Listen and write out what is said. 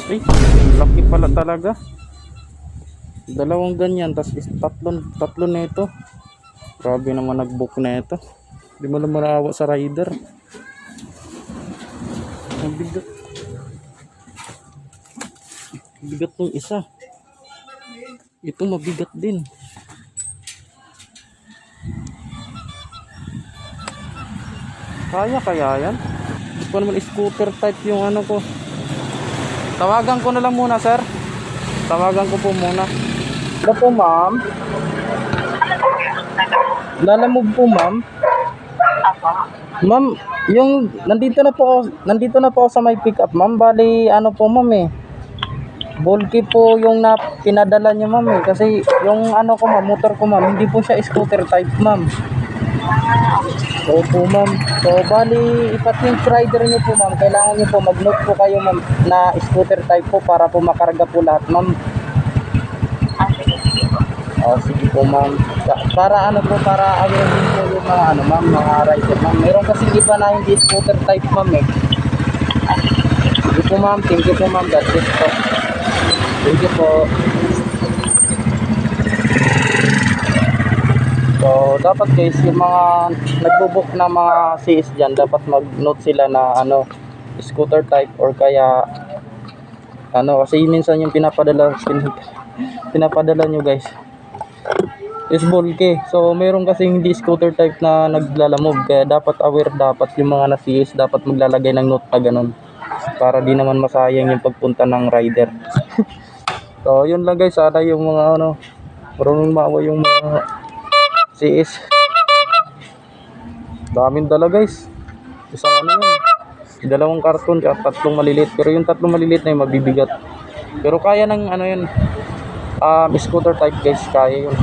Ay, laki pala talaga. Dalawang ganyan, tapos tatlo na ito. Grabe naman nag-book na ito. Di mo lang marawa sa rider. Ang bigat. Bigat ng isa. Ito mabigat din. Kaya yan? Hindi ko naman scooter type yung ano ko. Tawagan ko na lang muna, sir. Tawagan ko po muna. Ano po, ma'am? Lalamove po, ma'am. Ma'am, yung nandito na po ako sa may pick up, ma'am. Bali ano po, ma'am eh. Bulky po yung pinadala niyo, ma'am eh. Kasi yung ano ko, ma'am, motor ko, ma'am, hindi po siya scooter type, ma'am. Opo, ma'am. So bali pati yung rider niyo po, ma'am, kailangan niyo po mag-note po kayo, ma'am, na scooter type po para po makarga po lahat, ma'am. Oh, sige po, ma'am. Para ano po, para aware din po yung mga ano, ma'am, mga rider, ma'am. Meron kasi iba na hindi scooter type, ma'am eh. Sige po, ma'am. Thank you po, ma'am. That's it po. Thank you po. So, dapat guys, yung mga nagbo-book na mga CS dyan, dapat mag-note sila na ano, scooter type or kaya ano, kasi minsan yung pinapadala nyo guys is bulky. So meron kasi hindi scooter type na naglalamove, kaya dapat aware, dapat yung mga na-CS dapat maglalagay ng note na ganun para di naman masayang yung pagpunta ng rider. So yun lang guys, sana yung mga ano, marunong maawa yung mga CS. Daming dala guys, isang ano yun, dalawang karton at tatlong maliliit, pero yung tatlong maliliit na yung mabibigat, pero kaya ng ano yun, scooter type guys, kaya yun.